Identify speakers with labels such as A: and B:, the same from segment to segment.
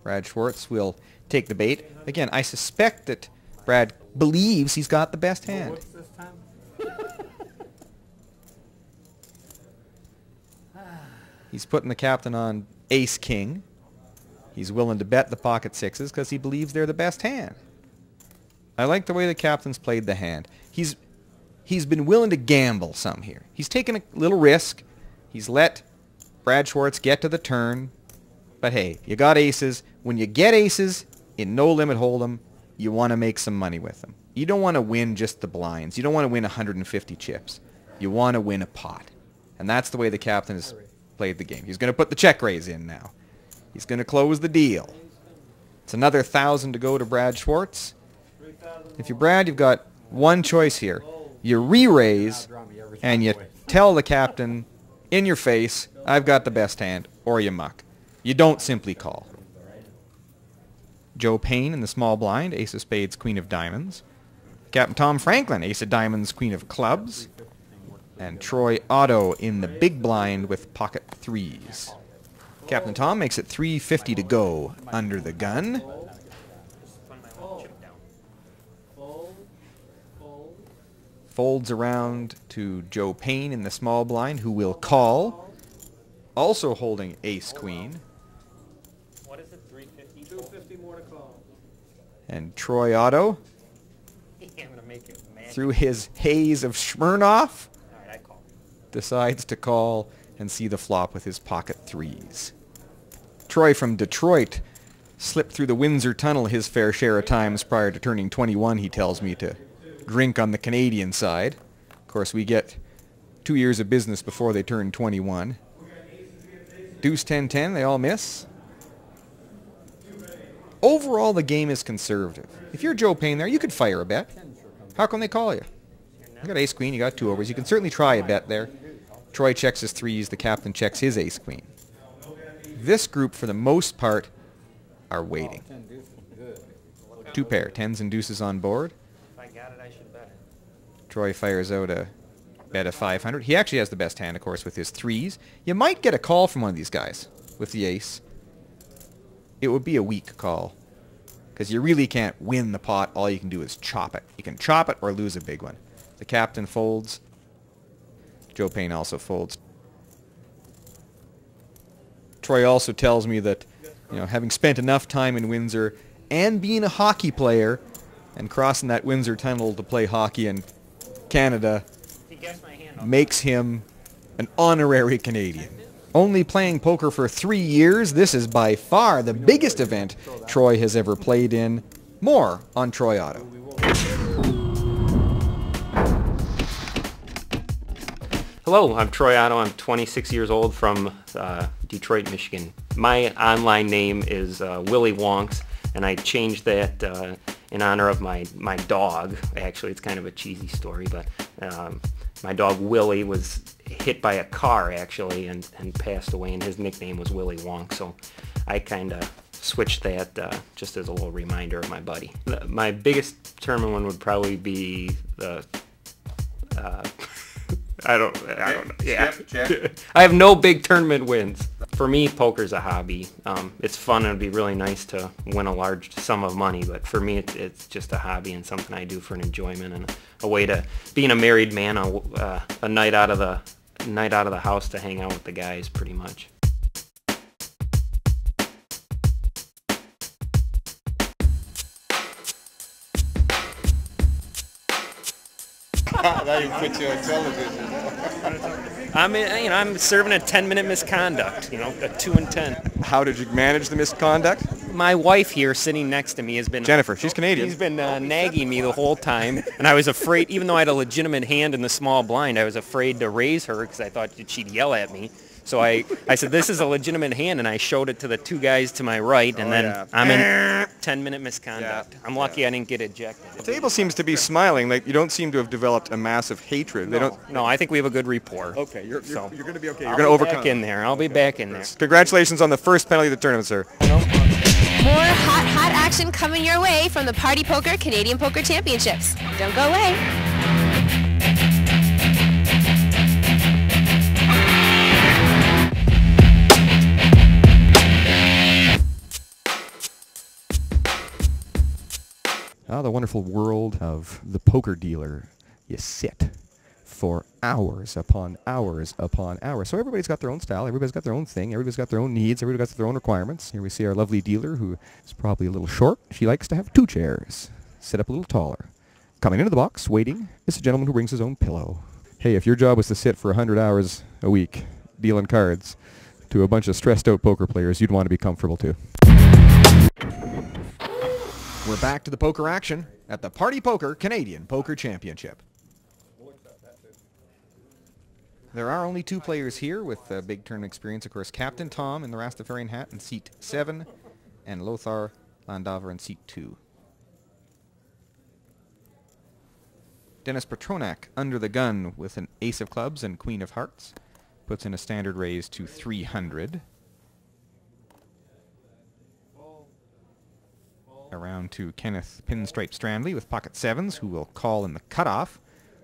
A: Brad Schwartz will take the bait. Again, I suspect that Brad believes he's got the best hand.
B: What's this time?
A: He's putting the captain on ace-king. He's willing to bet the pocket sixes because he believes they're the best hand. I like the way the captain's played the hand. He's been willing to gamble some here. He's taken a little risk. He's let Brad Schwartz get to the turn. But hey, you got aces. When you get aces in no limit hold'em, you want to make some money with them. You don't want to win just the blinds. You don't want to win 150 chips. You want to win a pot. And that's the way the captain has played the game. He's going to put the check raise in now. He's going to close the deal. It's another 1,000 to go to Brad Schwartz. If you're Brad, you've got one choice here. You re-raise and you tell the captain in your face, I've got the best hand, or you muck. You don't simply call. Joe Payne in the small blind, ace of spades, queen of diamonds. Captain Tom Franklin, ace of diamonds, queen of clubs. And Troy Otto in the big blind with pocket threes. Captain Tom makes it 350 to go under the gun. Folds around to Joe Payne in the small blind, who will call. Also holding ace-queen.
C: What is it, 350?
B: 250 more to call.
A: And Troy Otto,
C: I'm going to make it mad.
A: through his haze of Smirnoff,
C: All right, I call.
A: decides to call and see the flop with his pocket threes. Troy from Detroit slipped through the Windsor Tunnel his fair share of times prior to turning 21, he tells me, to drink on the Canadian side. Of course, we get 2 years of business before they turn 21. Deuce 10-10, they all miss. Overall, the game is conservative. If you're Joe Payne there, you could fire a bet. How come they call you? You got ace-queen, you got two overs. You can certainly try a bet there. Troy checks his threes, the captain checks his ace-queen. This group, for the most part, are waiting. Two pair, tens and deuces on board.
C: If I got it, I should bet it.
A: Troy fires out a bet of 500. He actually has the best hand, of course, with his threes. You might get a call from one of these guys with the ace. It would be a weak call because you really can't win the pot. All you can do is chop it. You can chop it or lose a big one. The captain folds. Joe Payne also folds. Troy also tells me that, having spent enough time in Windsor and being a hockey player and crossing that Windsor Tunnel to play hockey in Canada makes him an honorary Canadian. Only playing poker for 3 years, this is by far the biggest event Troy has ever played in. More on Troy Otto.
C: Hello, I'm Troy Otto. I'm 26 years old from Detroit, Michigan. My online name is Willie Wonks, and I changed that in honor of my dog. Actually, it's kind of a cheesy story, but my dog Willie was hit by a car, actually, and passed away, and his nickname was Willie Wonk, so I kind of switched that just as a little reminder of my buddy. My biggest tournament one would probably be the... I don't know. Yeah. I have no big tournament wins. For me, poker's a hobby. It's fun and it'd be really nice to win a large sum of money, but for me, it's just a hobby and something I do for an enjoyment and a way to, being a married man, a night out of the house to hang out with the guys, pretty much.
B: Now you put you on television.
C: I'm serving a 10-minute misconduct, a 2 and 10.
A: How did you manage the misconduct?
C: My wife here sitting next to me has been...
A: Jennifer, she's Canadian.
C: She's been nagging me the whole time, and I was afraid, even though I had a legitimate hand in the small blind, I was afraid to raise her because I thought she'd yell at me. So I said, this is a legitimate hand, and I showed it to the two guys to my right, and I'm in 10-minute misconduct. Yeah. I'm lucky I didn't get ejected.
A: The table seems to be smiling. Like, you don't seem to have developed a massive hatred.
C: No, I think we have a good rapport.
A: Okay, you're going to be okay. You're going to overcome.
C: I'll be back in there. I'll be back in there.
A: Congratulations on the first penalty of the tournament, sir.
D: More hot action coming your way from the Party Poker Canadian Poker Championships. Don't go away.
A: Ah, the wonderful world of the poker dealer. You sit for hours upon hours upon hours. So everybody's got their own style. Everybody's got their own thing. Everybody's got their own needs. Everybody's got their own requirements. Here we see our lovely dealer, who is probably a little short. She likes to have 2 chairs. Sit up a little taller. Coming into the box, waiting, is a gentleman who brings his own pillow. Hey, if your job was to sit for 100 hours a week dealing cards to a bunch of stressed out poker players, you'd want to be comfortable too. We're back to the poker action at the Party Poker Canadian Poker Championship. There are only 2 players here with big tournament experience. Of course, Captain Tom in the Rastafarian hat in seat 7, and Lothar Landaver in seat 2. Dennis Petronak under the gun with an ace of clubs and queen of hearts. Puts in a standard raise to 300. Around to Kenneth Pinstripe Strandley with pocket 7s, who will call in the cutoff,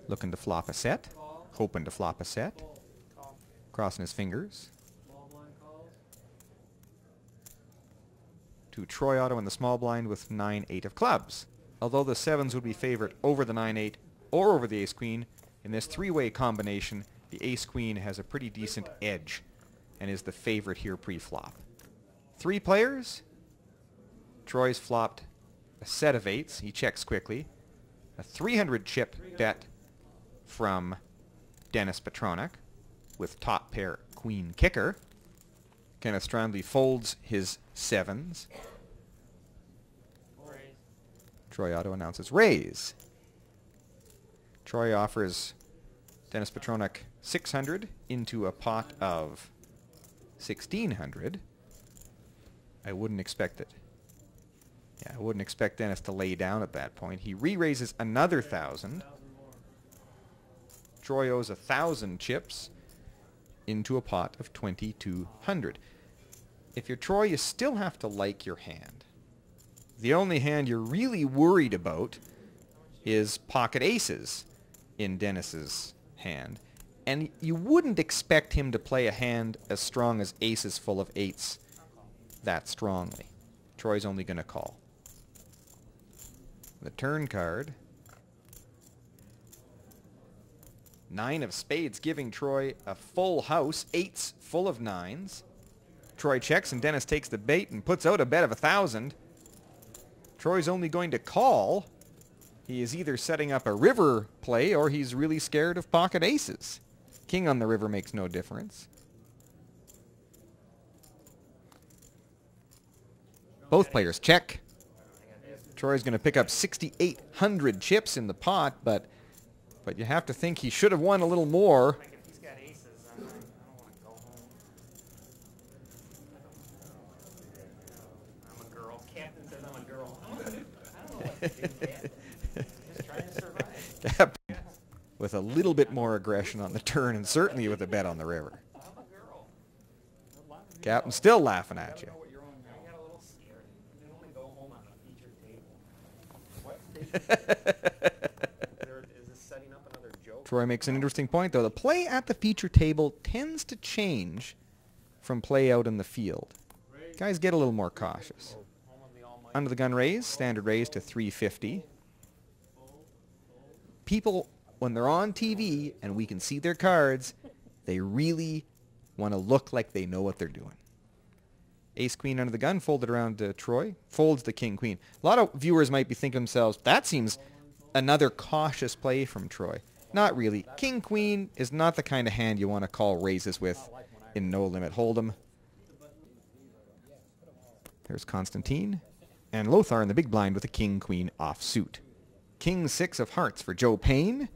A: looking to flop a set, hoping to flop a set, crossing his fingers. To Troy Otto in the small blind with 9-8 of clubs. Although the 7s would be favored over the 9-8 or over the ace-queen, in this 3-way combination, the ace-queen has a pretty decent edge and is the favorite here pre-flop. 3 players. Troy's flopped a set of 8s. He checks quickly. A 300 chip bet from Dennis Petronak with top pair queen kicker. Kenneth Strandley folds his 7s. Troy Otto announces raise. Troy offers Dennis Petronak 600 into a pot of 1,600. I wouldn't expect it. Yeah, I wouldn't expect Dennis to lay down at that point. He re-raises another 1,000. Troy owes 1,000 chips into a pot of 2,200. If you're Troy, you still have to like your hand. The only hand you're really worried about is pocket aces in Dennis's hand. And you wouldn't expect him to play a hand as strong as aces full of 8s that strongly. Troy's only going to call. The turn card. 9 of spades giving Troy a full house. 8s full of 9s. Troy checks and Dennis takes the bait and puts out a bet of 1,000. Troy's only going to call. He is either setting up a river play or he's really scared of pocket aces. King on the river makes no difference. Both players check. Troy's going to pick up 6,800 chips in the pot, but you have to think he should have won a little more.
C: If he's got aces, I don't want to go home. I'm a girl. Captain says I'm a girl. I don't know what to do, Cat. Just trying to survive.
A: Cap with a little bit more aggression on the turn and certainly with a bet on the river.
C: I'm a girl.
A: Captain still laughing at you.
C: I got a little scared. I didn't want to go home on a featured table. What? Is this setting up another joke?
A: Troy makes an interesting point, though. The play at the feature table tends to change from play out in the field. Guys get a little more cautious. Under the gun raise, standard raise to 350. People, when they're on TV and we can see their cards, they really want to look like they know what they're doing. Ace-queen under the gun, folded around to Troy. Folds the king-queen. A lot of viewers might be thinking to themselves, that seems another cautious play from Troy. Not really. King-queen is not the kind of hand you want to call raises with in no-limit hold'em. There's Constantine. And Lothar in the big blind with a king-queen offsuit. King-6 of hearts for Joe Payne.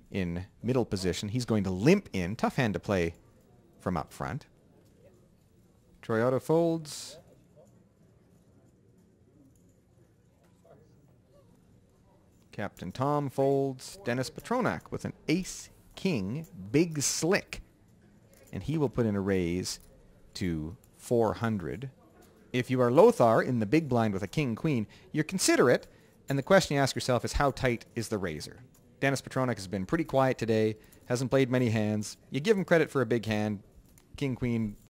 A: In middle position. He's going to limp in. Tough hand to play from up front. Troy Otto folds. Captain Tom folds. Dennis Petronak with an ace-king, big slick. And he will put in a raise to 400. If you are Lothar in the big blind with a king-queen, you're considerate, and the question you ask yourself is how tight is the raiser? Dennis Petronak has been pretty quiet today, hasn't played many hands. You give him credit for a big hand. King-queen